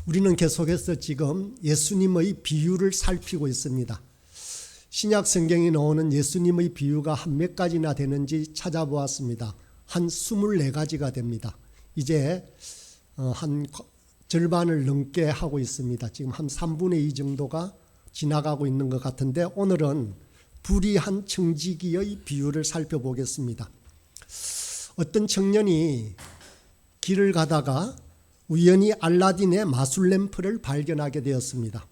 우리는 계속해서 지금 예수님의 비유를 살피고 있습니다. 신약 성경에 나오는 예수님의 비유가 한 몇 가지나 되는지 찾아보았습니다. 한 24가지가 됩니다. 이제 한 절반을 넘게 하고 있습니다. 지금 한 3분의 2 정도가 지나가고 있는 것 같은데, 오늘은 불의한 청지기의 비유를 살펴보겠습니다. 어떤 청년이 길을 가다가 우연히 알라딘의 마술 램프를 발견하게 되었습니다.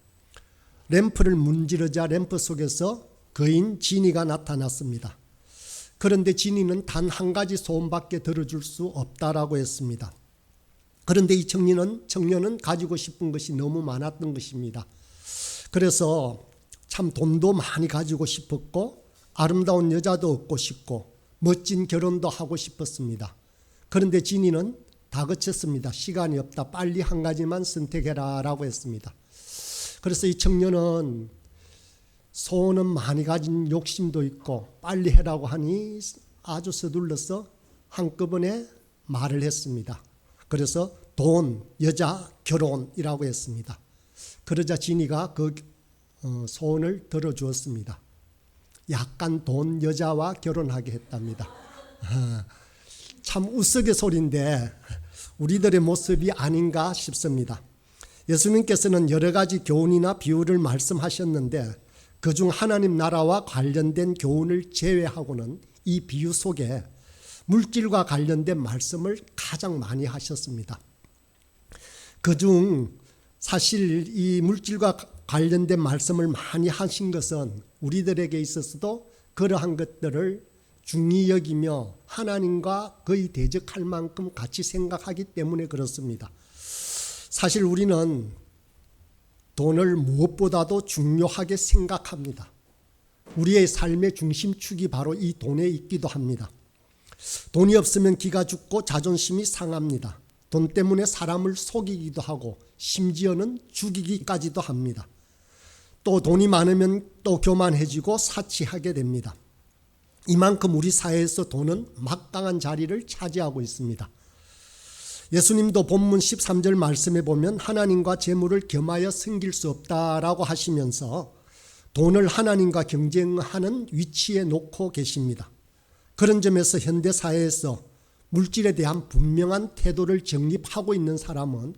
램프를 문지르자 램프 속에서 거인 지니가 나타났습니다. 그런데 지니는 단 한 가지 소원밖에 들어줄 수 없다라고 했습니다. 그런데 이 청년은 가지고 싶은 것이 너무 많았던 것입니다. 그래서 참 돈도 많이 가지고 싶었고, 아름다운 여자도 얻고 싶고, 멋진 결혼도 하고 싶었습니다. 그런데 지니는 다그쳤습니다. 시간이 없다. 빨리 한 가지만 선택해라 라고 했습니다. 그래서 이 청년은 소원은 많이 가진 욕심도 있고 빨리 해라고 하니 아주 서둘러서 한꺼번에 말을 했습니다. 그래서 돈, 여자, 결혼이라고 했습니다. 그러자 지니가 그 소원을 들어주었습니다. 약간 돈, 여자와 결혼하게 했답니다. 참 우스갯소리인데 우리들의 모습이 아닌가 싶습니다. 예수님께서는 여러 가지 교훈이나 비유를 말씀하셨는데, 그중 하나님 나라와 관련된 교훈을 제외하고는 이 비유 속에 물질과 관련된 말씀을 가장 많이 하셨습니다. 그중 사실 이 물질과 관련된 말씀을 많이 하신 것은 우리들에게 있어서도 그러한 것들을 중히 여기며 하나님과 거의 대적할 만큼 같이 생각하기 때문에 그렇습니다. 사실 우리는 돈을 무엇보다도 중요하게 생각합니다. 우리의 삶의 중심축이 바로 이 돈에 있기도 합니다. 돈이 없으면 기가 죽고 자존심이 상합니다. 돈 때문에 사람을 속이기도 하고 심지어는 죽이기까지도 합니다. 또 돈이 많으면 또 교만해지고 사치하게 됩니다. 이만큼 우리 사회에서 돈은 막강한 자리를 차지하고 있습니다. 예수님도 본문 13절 말씀에 보면 하나님과 재물을 겸하여 섬길 수 없다라고 하시면서 돈을 하나님과 경쟁하는 위치에 놓고 계십니다. 그런 점에서 현대 사회에서 물질에 대한 분명한 태도를 정립하고 있는 사람은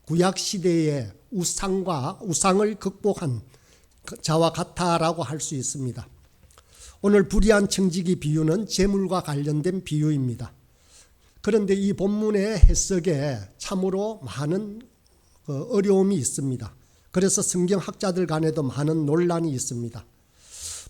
구약 시대의 우상을 극복한 자와 같다라고 할 수 있습니다. 오늘 불의한 청지기 비유는 재물과 관련된 비유입니다. 그런데 이 본문의 해석에 참으로 많은 어려움이 있습니다. 그래서 성경학자들 간에도 많은 논란이 있습니다.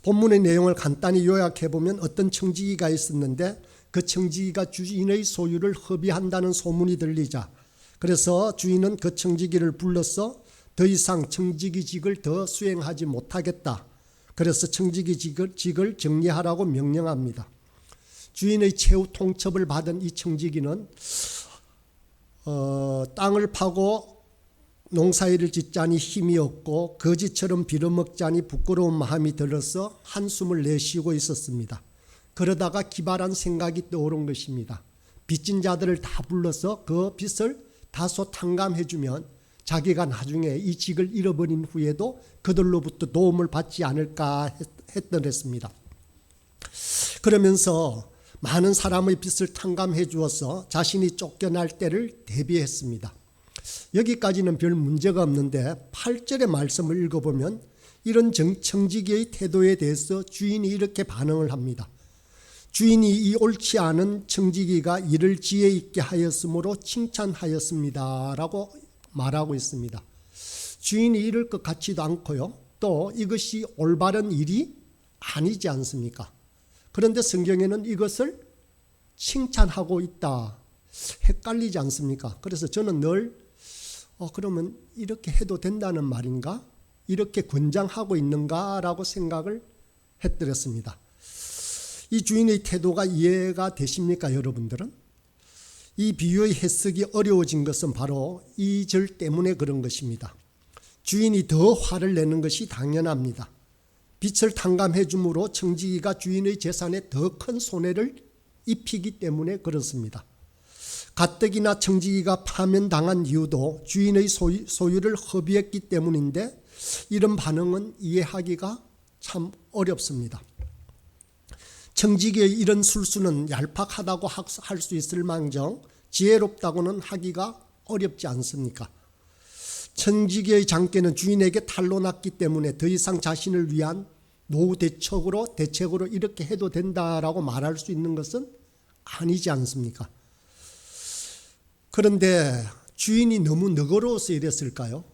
본문의 내용을 간단히 요약해 보면 어떤 청지기가 있었는데, 그 청지기가 주인의 소유를 허비한다는 소문이 들리자, 그래서 주인은 그 청지기를 불러서 더 이상 청지기직을 더 수행하지 못하겠다. 그래서 청지기직을 정리하라고 명령합니다. 주인의 최후 통첩을 받은 이 청지기는 땅을 파고 농사일을 짓자니 힘이 없고 거지처럼 빌어먹자니 부끄러운 마음이 들어서 한숨을 내쉬고 있었습니다. 그러다가 기발한 생각이 떠오른 것입니다. 빚진 자들을 다 불러서 그 빚을 다소 탕감해주면 자기가 나중에 이 직을 잃어버린 후에도 그들로부터 도움을 받지 않을까 했더랬습니다. 그러면서 많은 사람의 빚을 탕감해 주어서 자신이 쫓겨날 때를 대비했습니다. 여기까지는 별 문제가 없는데 8절의 말씀을 읽어보면 이런 청지기의 태도에 대해서 주인이 이렇게 반응을 합니다. 주인이 이 옳지 않은 청지기가 이를 지혜 있게 하였으므로 칭찬하였습니다 라고 말하고 있습니다. 주인이 이럴 것 같지도 않고요, 또 이것이 올바른 일이 아니지 않습니까? 그런데 성경에는 이것을 칭찬하고 있다. 헷갈리지 않습니까? 그래서 저는 늘 그러면 이렇게 해도 된다는 말인가? 이렇게 권장하고 있는가라고 생각을 했더랬습니다. 이 주인의 태도가 이해가 되십니까, 여러분들은? 이 비유의 해석이 어려워진 것은 바로 이 절 때문에 그런 것입니다. 주인이 더 화를 내는 것이 당연합니다. 빚을 탕감해 줌으로 청지기가 주인의 재산에 더 큰 손해를 입히기 때문에 그렇습니다. 가뜩이나 청지기가 파면당한 이유도 주인의 소유를 허비했기 때문인데 이런 반응은 이해하기가 참 어렵습니다. 청지기의 이런 술수는 얄팍하다고 할 수 있을 망정 지혜롭다고는 하기가 어렵지 않습니까? 청지기의 장께는 주인에게 탄로났기 때문에 더 이상 자신을 위한 노후 대책으로 이렇게 해도 된다라고 말할 수 있는 것은 아니지 않습니까? 그런데 주인이 너무 너그러워서 이랬을까요?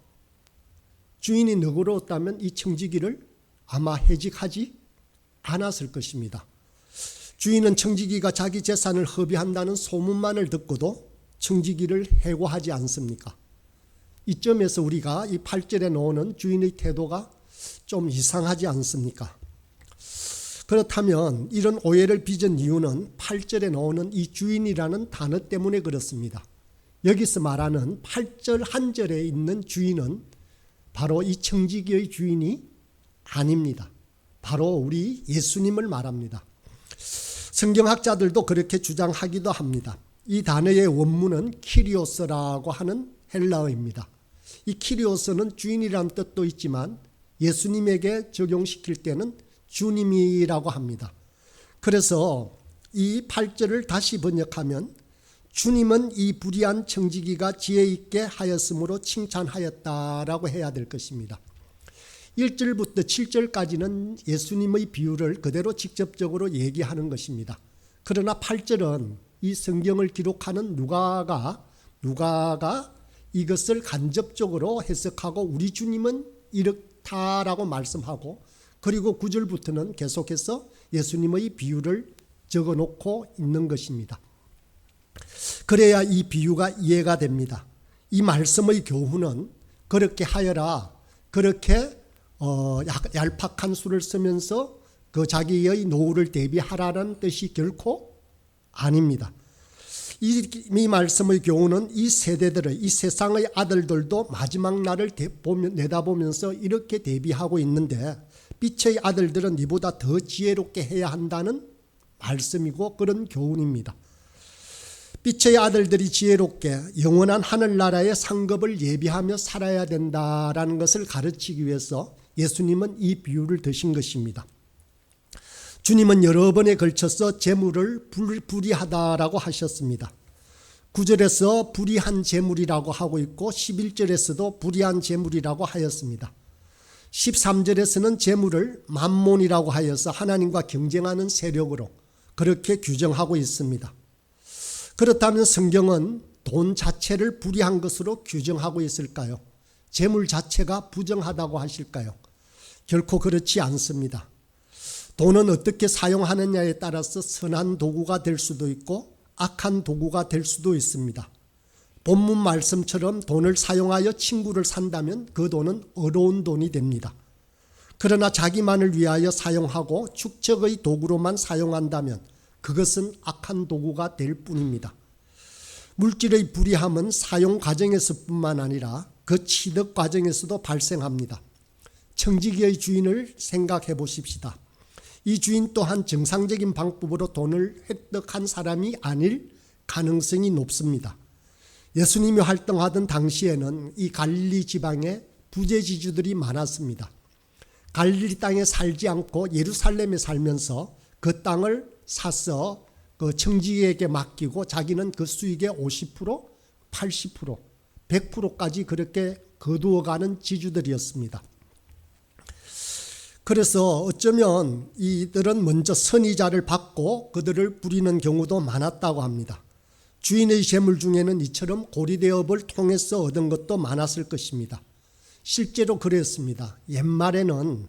주인이 너그러웠다면 이 청지기를 아마 해직하지 않았을 것입니다. 주인은 청지기가 자기 재산을 허비한다는 소문만을 듣고도 청지기를 해고하지 않습니까? 이점에서 우리가 이 8절에 나오는 주인의 태도가 좀 이상하지 않습니까? 그렇다면 이런 오해를 빚은 이유는 8절에 나오는 이 주인이라는 단어 때문에 그렇습니다. 여기서 말하는 8절 한 절에 있는 주인은 바로 이 청지기의 주인이 아닙니다. 바로 우리 예수님을 말합니다. 성경학자들도 그렇게 주장하기도 합니다. 이 단어의 원문은 키리오스라고 하는 헬라어입니다. 이 키리오스는 주인이라는 뜻도 있지만 예수님에게 적용시킬 때는 주님이라고 합니다. 그래서 이 8절을 다시 번역하면 주님은 이 불의한 청지기가 지혜 있게 하였으므로 칭찬하였다라고 해야 될 것입니다. 1절부터 7절까지는 예수님의 비유를 그대로 직접적으로 얘기하는 것입니다. 그러나 8절은 이 성경을 기록하는 누가가 이것을 간접적으로 해석하고 우리 주님은 이렇다라고 말씀하고 그리고 9절부터는 계속해서 예수님의 비유를 적어놓고 있는 것입니다. 그래야 이 비유가 이해가 됩니다. 이 말씀의 교훈은 그렇게 하여라, 그렇게 얄팍한 수를 쓰면서 그 자기의 노후를 대비하라는 뜻이 결코 아닙니다. 이 말씀의 교훈은 이 세대들의, 이 세상의 아들들도 마지막 날을 내다보면서 이렇게 대비하고 있는데 빛의 아들들은 이보다 더 지혜롭게 해야 한다는 말씀이고 그런 교훈입니다. 빛의 아들들이 지혜롭게 영원한 하늘나라의 상급을 예비하며 살아야 된다라는 것을 가르치기 위해서 예수님은 이 비유를 드신 것입니다. 주님은 여러 번에 걸쳐서 재물을 불의하다라고 하셨습니다. 9절에서 불의한 재물이라고 하고 있고 11절에서도 불의한 재물이라고 하였습니다. 13절에서는 재물을 만몬이라고 하여서 하나님과 경쟁하는 세력으로 그렇게 규정하고 있습니다. 그렇다면 성경은 돈 자체를 불의한 것으로 규정하고 있을까요? 재물 자체가 부정하다고 하실까요? 결코 그렇지 않습니다. 돈은 어떻게 사용하느냐에 따라서 선한 도구가 될 수도 있고 악한 도구가 될 수도 있습니다. 본문 말씀처럼 돈을 사용하여 친구를 산다면 그 돈은 어려운 돈이 됩니다. 그러나 자기만을 위하여 사용하고 축적의 도구로만 사용한다면 그것은 악한 도구가 될 뿐입니다. 물질의 불의함은 사용 과정에서뿐만 아니라 그 취득 과정에서도 발생합니다. 청지기의 주인을 생각해 보십시다. 이 주인 또한 정상적인 방법으로 돈을 획득한 사람이 아닐 가능성이 높습니다. 예수님이 활동하던 당시에는 이 갈릴리 지방에 부재지주들이 많았습니다. 갈릴리 땅에 살지 않고 예루살렘에 살면서 그 땅을 사서 그 청지기에게 맡기고 자기는 그 수익의 50%, 80%, 100%까지 그렇게 거두어가는 지주들이었습니다. 그래서 어쩌면 이들은 먼저 선의자를 받고 그들을 부리는 경우도 많았다고 합니다. 주인의 재물 중에는 이처럼 고리대업을 통해서 얻은 것도 많았을 것입니다. 실제로 그랬습니다. 옛말에는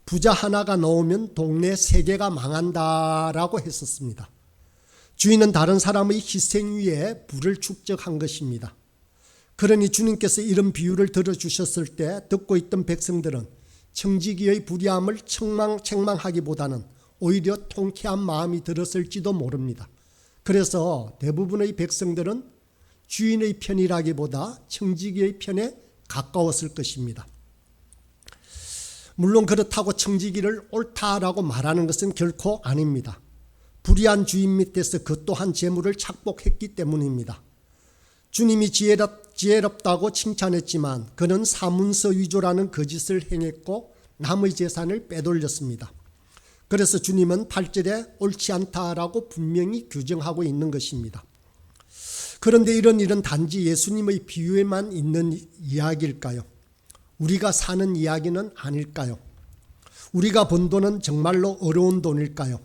부자 하나가 나오면 동네 3개가 망한다라고 했었습니다. 주인은 다른 사람의 희생 위에 부를 축적한 것입니다. 그러니 주님께서 이런 비유를 들어주셨을 때 듣고 있던 백성들은 청지기의 불의함을 책망하기보다는 오히려 통쾌한 마음이 들었을지도 모릅니다. 그래서 대부분의 백성들은 주인의 편이라기보다 청지기의 편에 가까웠을 것입니다. 물론 그렇다고 청지기를 옳다라고 말하는 것은 결코 아닙니다. 불의한 주인 밑에서 그 또한 재물을 착복했기 때문입니다. 주님이 지혜롭다고 칭찬했지만 그는 사문서 위조라는 거짓을 행했고 남의 재산을 빼돌렸습니다. 그래서 주님은 8절에 옳지 않다라고 분명히 규정하고 있는 것입니다. 그런데 이런 일은 단지 예수님의 비유에만 있는 이야기일까요? 우리가 사는 이야기는 아닐까요? 우리가 번 돈은 정말로 어려운 돈일까요?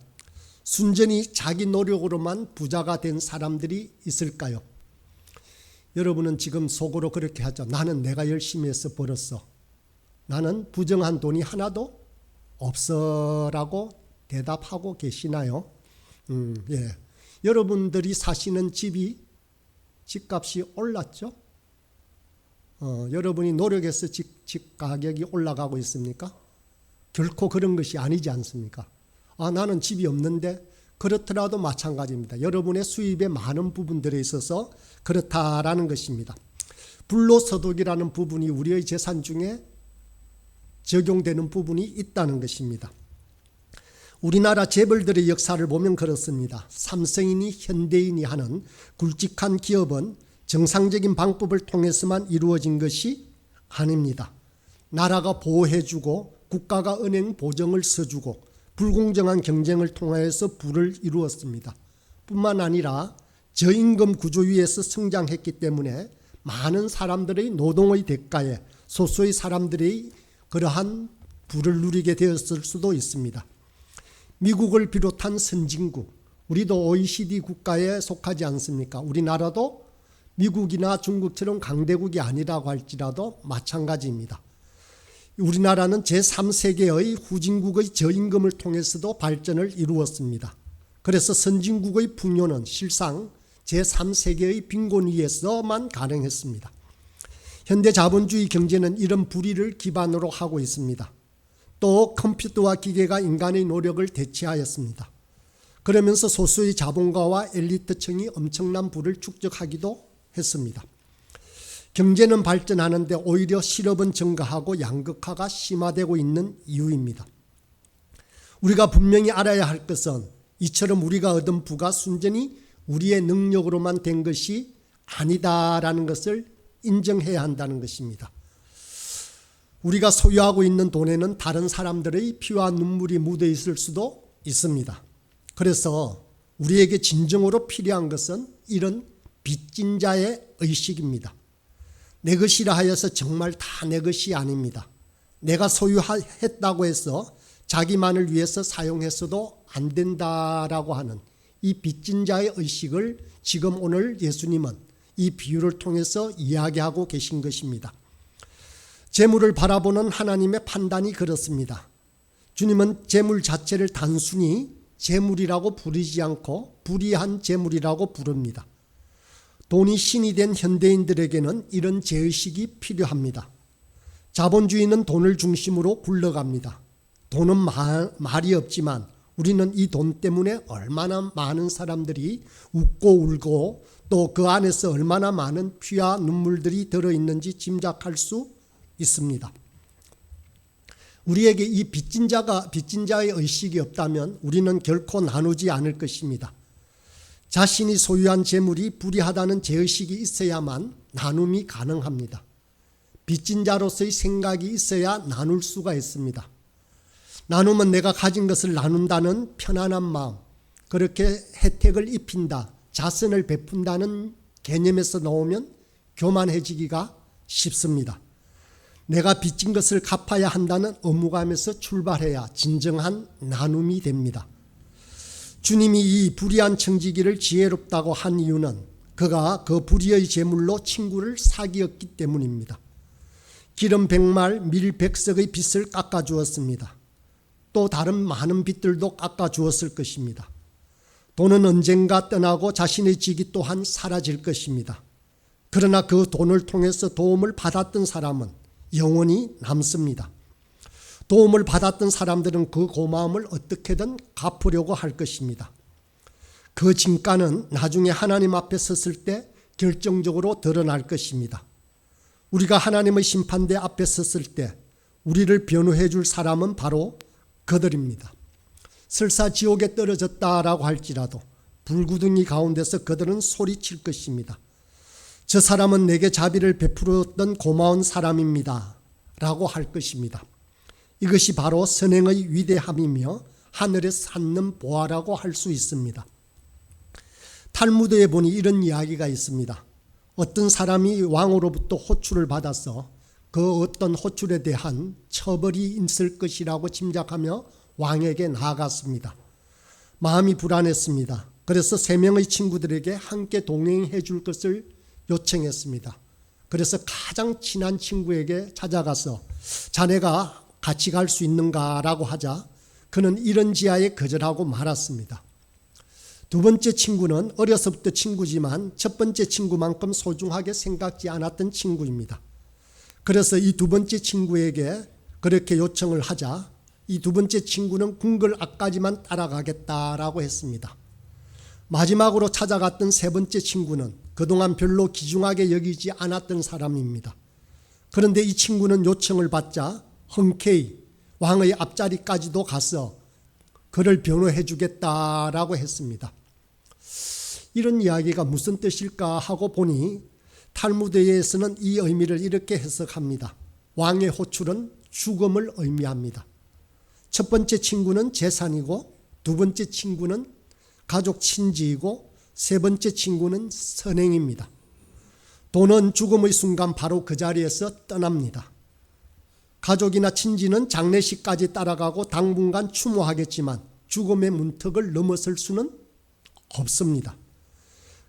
순전히 자기 노력으로만 부자가 된 사람들이 있을까요? 여러분은 지금 속으로 그렇게 하죠. 나는 내가 열심히 해서 벌었어. 나는 부정한 돈이 하나도 없어라고 대답하고 계시나요? 예. 여러분들이 사시는 집값이 올랐죠? 여러분이 노력해서 집 가격이 올라가고 있습니까? 결코 그런 것이 아니지 않습니까? 나는 집이 없는데 그렇더라도 마찬가지입니다. 여러분의 수입의 많은 부분들에 있어서 그렇다라는 것입니다. 불로소득이라는 부분이 우리의 재산 중에 적용되는 부분이 있다는 것입니다. 우리나라 재벌들의 역사를 보면 그렇습니다. 삼성이니 현대인이 하는 굵직한 기업은 정상적인 방법을 통해서만 이루어진 것이 아닙니다. 나라가 보호해주고 국가가 은행 보증을 서주고 불공정한 경쟁을 통하여서 부를 이루었습니다. 뿐만 아니라 저임금 구조 위에서 성장했기 때문에 많은 사람들의 노동의 대가에 소수의 사람들이 그러한 부를 누리게 되었을 수도 있습니다. 미국을 비롯한 선진국, 우리도 OECD 국가에 속하지 않습니까? 우리나라도 미국이나 중국처럼 강대국이 아니라고 할지라도 마찬가지입니다. 우리나라는 제3세계의 후진국의 저임금을 통해서도 발전을 이루었습니다. 그래서 선진국의 풍요는 실상 제3세계의 빈곤 위에서만 가능했습니다. 현대 자본주의 경제는 이런 불의를 기반으로 하고 있습니다. 또 컴퓨터와 기계가 인간의 노력을 대체하였습니다. 그러면서 소수의 자본가와 엘리트층이 엄청난 부를 축적하기도 했습니다. 경제는 발전하는데 오히려 실업은 증가하고 양극화가 심화되고 있는 이유입니다. 우리가 분명히 알아야 할 것은 이처럼 우리가 얻은 부가 순전히 우리의 능력으로만 된 것이 아니다라는 것을 인정해야 한다는 것입니다. 우리가 소유하고 있는 돈에는 다른 사람들의 피와 눈물이 묻어 있을 수도 있습니다. 그래서 우리에게 진정으로 필요한 것은 이런 빚진 자의 의식입니다. 내 것이라 하여서 정말 다 내 것이 아닙니다. 내가 소유했다고 해서 자기만을 위해서 사용해서도 안 된다라고 하는 이 빚진 자의 의식을 지금 오늘 예수님은 이 비유를 통해서 이야기하고 계신 것입니다. 재물을 바라보는 하나님의 판단이 그렇습니다. 주님은 재물 자체를 단순히 재물이라고 부르지 않고 불의한 재물이라고 부릅니다. 돈이 신이 된 현대인들에게는 이런 죄의식이 필요합니다. 자본주의는 돈을 중심으로 굴러갑니다. 돈은 말이 없지만 우리는 이 돈 때문에 얼마나 많은 사람들이 웃고 울고 또 그 안에서 얼마나 많은 피와 눈물들이 들어있는지 짐작할 수 있습니다. 우리에게 이 빚진 자의 의식이 없다면 우리는 결코 나누지 않을 것입니다. 자신이 소유한 재물이 불이하다는 죄의식이 있어야만 나눔이 가능합니다. 빚진 자로서의 생각이 있어야 나눌 수가 있습니다. 나눔은 내가 가진 것을 나눈다는 편안한 마음, 그렇게 혜택을 입힌다, 자선을 베푼다는 개념에서 나오면 교만해지기가 쉽습니다. 내가 빚진 것을 갚아야 한다는 의무감에서 출발해야 진정한 나눔이 됩니다. 주님이 이 불의한 청지기를 지혜롭다고 한 이유는 그가 그 불의의 재물로 친구를 사귀었기 때문입니다. 기름 100말, 밀 100석의 빚을 깎아주었습니다. 또 다른 많은 빚들도 깎아주었을 것입니다. 돈은 언젠가 떠나고 자신의 직이 또한 사라질 것입니다. 그러나 그 돈을 통해서 도움을 받았던 사람은 영원히 남습니다. 도움을 받았던 사람들은 그 고마움을 어떻게든 갚으려고 할 것입니다. 그 진가는 나중에 하나님 앞에 섰을 때 결정적으로 드러날 것입니다. 우리가 하나님의 심판대 앞에 섰을 때 우리를 변호해 줄 사람은 바로 그들입니다. 설사 지옥에 떨어졌다라고 할지라도 불구덩이 가운데서 그들은 소리칠 것입니다. 저 사람은 내게 자비를 베풀었던 고마운 사람입니다 라고 할 것입니다. 이것이 바로 선행의 위대함이며 하늘에 쌓는 보화라고 할 수 있습니다. 탈무드에 보니 이런 이야기가 있습니다. 어떤 사람이 왕으로부터 호출을 받아서 그 어떤 호출에 대한 처벌이 있을 것이라고 짐작하며 왕에게 나아갔습니다. 마음이 불안했습니다. 그래서 3명의 친구들에게 함께 동행해 줄 것을 요청했습니다. 그래서 가장 친한 친구에게 찾아가서 자네가 같이 갈 수 있는가라고 하자 그는 이런지하에 거절하고 말았습니다. 두 번째 친구는 어려서부터 친구지만 첫 번째 친구만큼 소중하게 생각지 않았던 친구입니다. 그래서 이 두 번째 친구에게 그렇게 요청을 하자 이 두 번째 친구는 궁궐 앞까지만 따라가겠다라고 했습니다. 마지막으로 찾아갔던 세 번째 친구는 그동안 별로 귀중하게 여기지 않았던 사람입니다. 그런데 이 친구는 요청을 받자 흔쾌히 왕의 앞자리까지도 가서 그를 변호해 주겠다라고 했습니다. 이런 이야기가 무슨 뜻일까 하고 보니 탈무드에서는 이 의미를 이렇게 해석합니다. 왕의 호출은 죽음을 의미합니다. 첫 번째 친구는 재산이고 두 번째 친구는 가족 친지이고 세 번째 친구는 선행입니다. 돈은 죽음의 순간 바로 그 자리에서 떠납니다. 가족이나 친지는 장례식까지 따라가고 당분간 추모하겠지만 죽음의 문턱을 넘어설 수는 없습니다.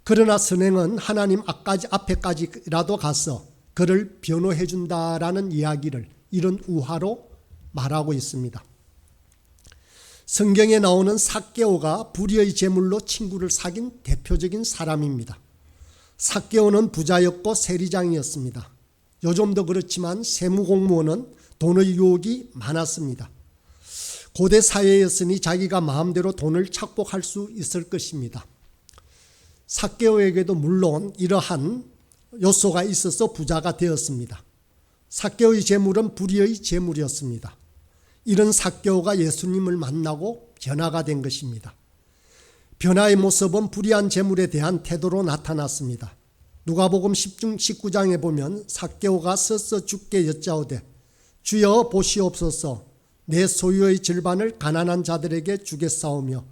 그러나 선행은 하나님 앞에까지라도 가서 그를 변호해 준다라는 이야기를 이런 우화로 말하고 있습니다. 성경에 나오는 삭개오가 불의의 제물로 친구를 사귄 대표적인 사람입니다. 삭개오는 부자였고 세리장이었습니다. 요즘도 그렇지만 세무공무원은 돈의 유혹이 많았습니다. 고대 사회였으니 자기가 마음대로 돈을 착복할 수 있을 것입니다. 삭개오에게도 물론 이러한 요소가 있어서 부자가 되었습니다. 삭개오의 재물은 불의의 재물이었습니다. 이런 삭개오가 예수님을 만나고 변화가 된 것입니다. 변화의 모습은 불의한 재물에 대한 태도로 나타났습니다. 누가복음 19장에 보면 삭개오가 서서 주께 여짜오되 주여 보시옵소서 내 소유의 절반을 가난한 자들에게 주겠사오며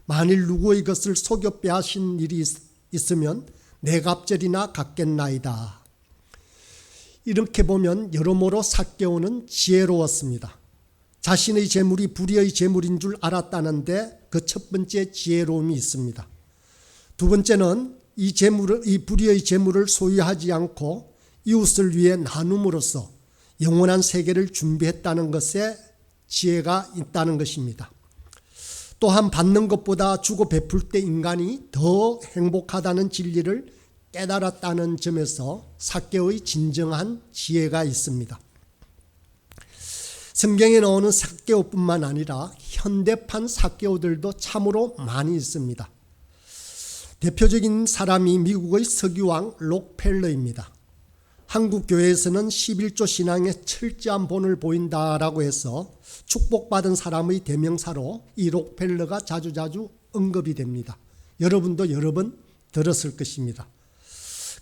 만일 누구의 것을 속여 빼앗은 일이 있으면 내 갑절이나 갚겠나이다. 이렇게 보면 여러모로 삭개오는 지혜로웠습니다. 자신의 재물이 불의의 재물인 줄 알았다는데 그 첫 번째 지혜로움이 있습니다. 두 번째는 이 불의의 재물을 소유하지 않고 이웃을 위해 나눔으로써 영원한 세계를 준비했다는 것에 지혜가 있다는 것입니다. 또한 받는 것보다 주고 베풀 때 인간이 더 행복하다는 진리를 깨달았다는 점에서 삭개오의 진정한 지혜가 있습니다. 성경에 나오는 삭개오뿐만 아니라 현대판 삭개오들도 참으로 많이 있습니다. 대표적인 사람이 미국의 석유왕 록펠러입니다. 한국 교회에서는 11조 신앙에 철저한 본을 보인다라고 해서 축복받은 사람의 대명사로 이 록펠러가 자주자주 언급이 됩니다. 여러분도 여러 번 들었을 것입니다.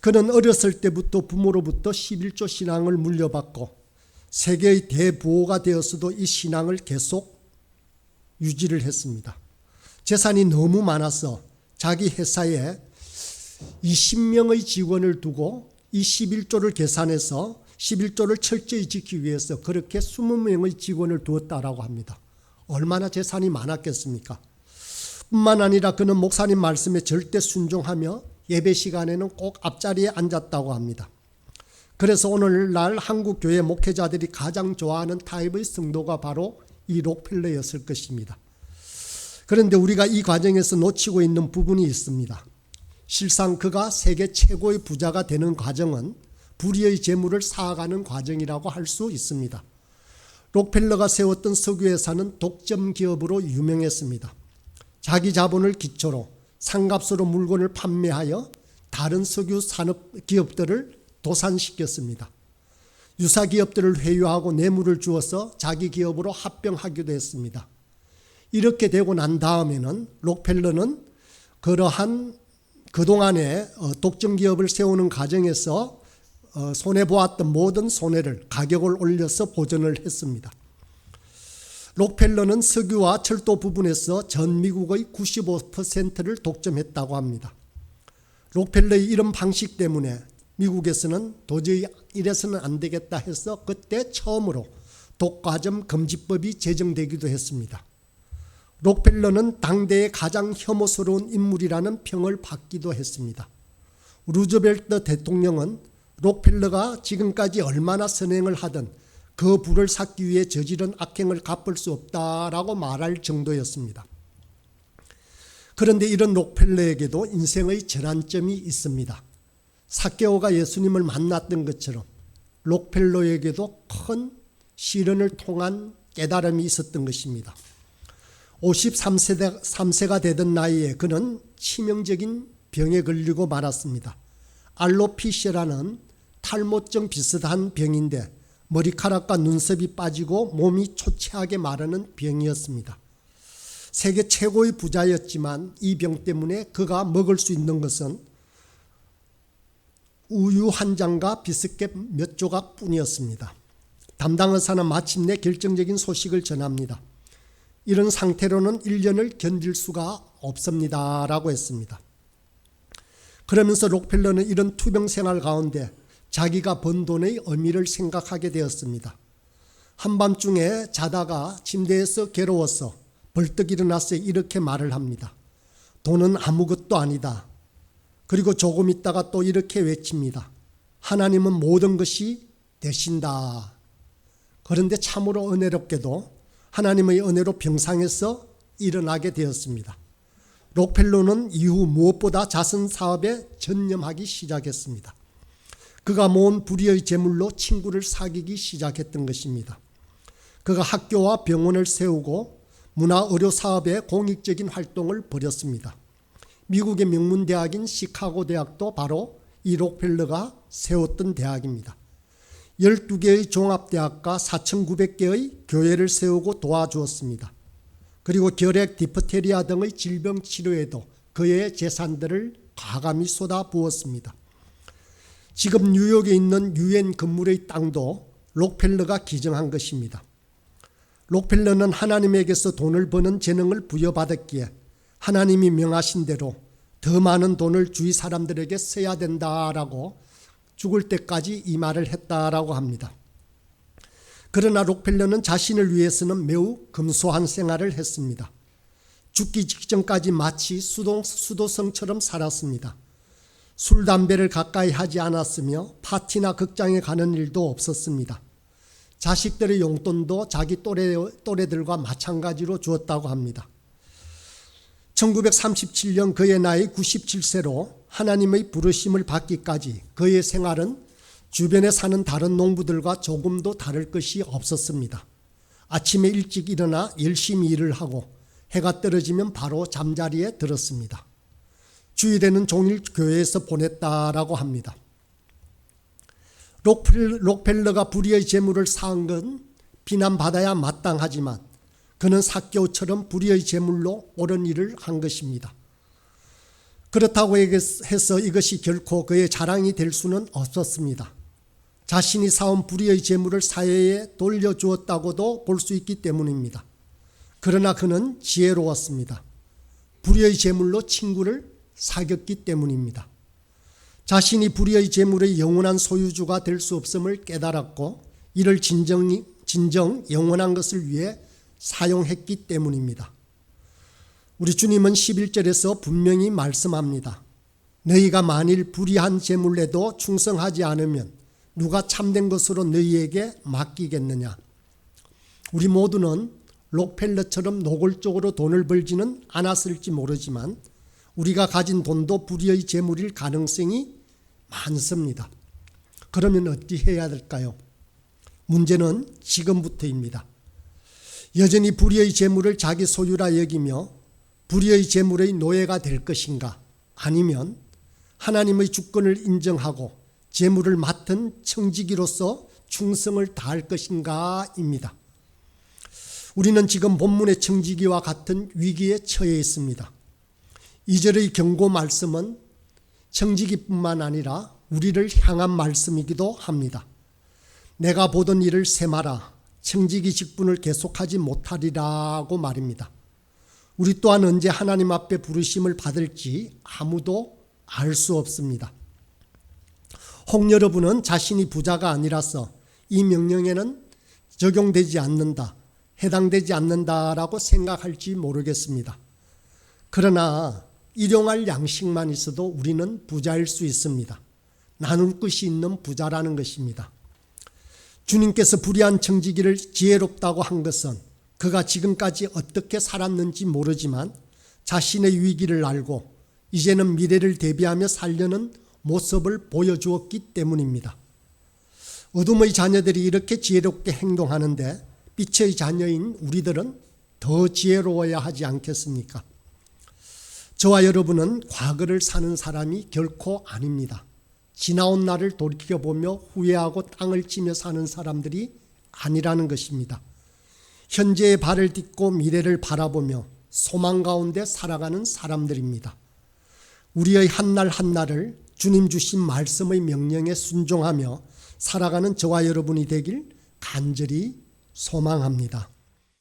그는 어렸을 때부터 부모로부터 11조 신앙을 물려받고 세계의 대부호가 되었어도 이 신앙을 계속 유지를 했습니다. 재산이 너무 많아서 자기 회사에 20명의 직원을 두고 이 11조를 계산해서 11조를 철저히 지키기 위해서 그렇게 20명의 직원을 두었다라고 합니다. 얼마나 재산이 많았겠습니까? 뿐만 아니라 그는 목사님 말씀에 절대 순종하며 예배 시간에는 꼭 앞자리에 앉았다고 합니다. 그래서 오늘날 한국 교회 목회자들이 가장 좋아하는 타입의 성도가 바로 이 록펠러였을 것입니다. 그런데 우리가 이 과정에서 놓치고 있는 부분이 있습니다. 실상 그가 세계 최고의 부자가 되는 과정은 불의의 재물을 쌓아가는 과정이라고 할 수 있습니다. 록펠러가 세웠던 석유회사는 독점 기업으로 유명했습니다. 자기 자본을 기초로 상값으로 물건을 판매하여 다른 석유 산업 기업들을 도산시켰습니다. 유사 기업들을 회유하고 뇌물을 주어서 자기 기업으로 합병하기도 했습니다. 이렇게 되고 난 다음에는 록펠러는 그러한 그동안에 독점기업을 세우는 과정에서 손해보았던 모든 손해를 가격을 올려서 보전을 했습니다. 록펠러는 석유와 철도 부분에서 전 미국의 95%를 독점했다고 합니다. 록펠러의 이런 방식 때문에 미국에서는 도저히 이래서는 안 되겠다 해서 그때 처음으로 독과점 금지법이 제정되기도 했습니다. 록펠러는 당대의 가장 혐오스러운 인물이라는 평을 받기도 했습니다. 루즈벨트 대통령은 록펠러가 지금까지 얼마나 선행을 하든 그 부를 삭기 위해 저지른 악행을 갚을 수 없다라고 말할 정도였습니다. 그런데 이런 록펠러에게도 인생의 전환점이 있습니다. 삭개오가 예수님을 만났던 것처럼 록펠러에게도 큰 시련을 통한 깨달음이 있었던 것입니다. 53세가 되던 나이에 그는 치명적인 병에 걸리고 말았습니다. 알로피시아라는 탈모증 비슷한 병인데 머리카락과 눈썹이 빠지고 몸이 초췌하게 마르는 병이었습니다. 세계 최고의 부자였지만 이 병 때문에 그가 먹을 수 있는 것은 우유 한 잔과 비스켓 몇 조각 뿐이었습니다. 담당 의사는 마침내 결정적인 소식을 전합니다. 이런 상태로는 1년을 견딜 수가 없습니다 라고 했습니다. 그러면서 록펠러는 이런 투병 생활 가운데 자기가 번 돈의 의미를 생각하게 되었습니다. 한밤중에 자다가 침대에서 괴로워서 벌떡 일어나서 이렇게 말을 합니다. 돈은 아무것도 아니다. 그리고 조금 있다가 또 이렇게 외칩니다. 하나님은 모든 것이 되신다. 그런데 참으로 은혜롭게도 하나님의 은혜로 병상에서 일어나게 되었습니다. 록펠러는 이후 무엇보다 자선 사업에 전념하기 시작했습니다. 그가 모은 불의의 재물로 친구를 사귀기 시작했던 것입니다. 그가 학교와 병원을 세우고 문화의료 사업에 공익적인 활동을 벌였습니다. 미국의 명문대학인 시카고 대학도 바로 이 록펠러가 세웠던 대학입니다. 12개의 종합대학과 4,900개의 교회를 세우고 도와주었습니다. 그리고 결핵, 디프테리아 등의 질병 치료에도 그의 재산들을 과감히 쏟아부었습니다. 지금 뉴욕에 있는 유엔 건물의 땅도 록펠러가 기증한 것입니다. 록펠러는 하나님에게서 돈을 버는 재능을 부여받았기에 하나님이 명하신 대로 더 많은 돈을 주위 사람들에게 써야 된다라고 죽을 때까지 이 말을 했다라고 합니다. 그러나 록펠러는 자신을 위해서는 매우 검소한 생활을 했습니다. 죽기 직전까지 마치 수도성처럼 살았습니다. 술, 담배를 가까이 하지 않았으며 파티나 극장에 가는 일도 없었습니다. 자식들의 용돈도 자기 또래들과 마찬가지로 주었다고 합니다. 1937년 그의 나이 97세로 하나님의 부르심을 받기까지 그의 생활은 주변에 사는 다른 농부들과 조금도 다를 것이 없었습니다. 아침에 일찍 일어나 열심히 일을 하고 해가 떨어지면 바로 잠자리에 들었습니다. 주일에는 종일 교회에서 보냈다라고 합니다. 록펠러가 불의의 재물을 쌓은 건 비난받아야 마땅하지만 그는 삭개오처럼 불의의 재물로 옳은 일을 한 것입니다. 그렇다고 해서 이것이 결코 그의 자랑이 될 수는 없었습니다. 자신이 쌓은 불의의 재물을 사회에 돌려주었다고도 볼 수 있기 때문입니다. 그러나 그는 지혜로웠습니다. 불의의 재물로 친구를 사귀었기 때문입니다. 자신이 불의의 재물의 영원한 소유주가 될 수 없음을 깨달았고 이를 진정 영원한 것을 위해 사용했기 때문입니다. 우리 주님은 11절에서 분명히 말씀합니다. 너희가 만일 불의한 재물에도 충성하지 않으면 누가 참된 것으로 너희에게 맡기겠느냐. 우리 모두는 록펠러처럼 노골적으로 돈을 벌지는 않았을지 모르지만 우리가 가진 돈도 불의의 재물일 가능성이 많습니다. 그러면 어떻게 해야 될까요? 문제는 지금부터입니다. 여전히 불의의 재물을 자기 소유라 여기며 불의의 재물의 노예가 될 것인가? 아니면 하나님의 주권을 인정하고 재물을 맡은 청지기로서 충성을 다할 것인가입니다. 우리는 지금 본문의 청지기와 같은 위기에 처해 있습니다. 2절의 경고 말씀은 청지기뿐만 아니라 우리를 향한 말씀이기도 합니다. 내가 보던 일을 세마라, 청지기 직분을 계속하지 못하리라고 말입니다. 우리 또한 언제 하나님 앞에 부르심을 받을지 아무도 알 수 없습니다. 혹 여러분은 자신이 부자가 아니라서 이 명령에는 적용되지 않는다, 해당되지 않는다라고 생각할지 모르겠습니다. 그러나 일용할 양식만 있어도 우리는 부자일 수 있습니다. 나눌 것이 있는 부자라는 것입니다. 주님께서 불의한 청지기를 지혜롭다고 한 것은 그가 지금까지 어떻게 살았는지 모르지만 자신의 위기를 알고 이제는 미래를 대비하며 살려는 모습을 보여주었기 때문입니다. 어둠의 자녀들이 이렇게 지혜롭게 행동하는데 빛의 자녀인 우리들은 더 지혜로워야 하지 않겠습니까? 저와 여러분은 과거를 사는 사람이 결코 아닙니다. 지나온 날을 돌이켜보며 후회하고 땅을 치며 사는 사람들이 아니라는 것입니다. 현재의 발을 딛고 미래를 바라보며 소망 가운데 살아가는 사람들입니다. 우리의 한날 한날을 주님 주신 말씀의 명령에 순종하며 살아가는 저와 여러분이 되길 간절히 소망합니다.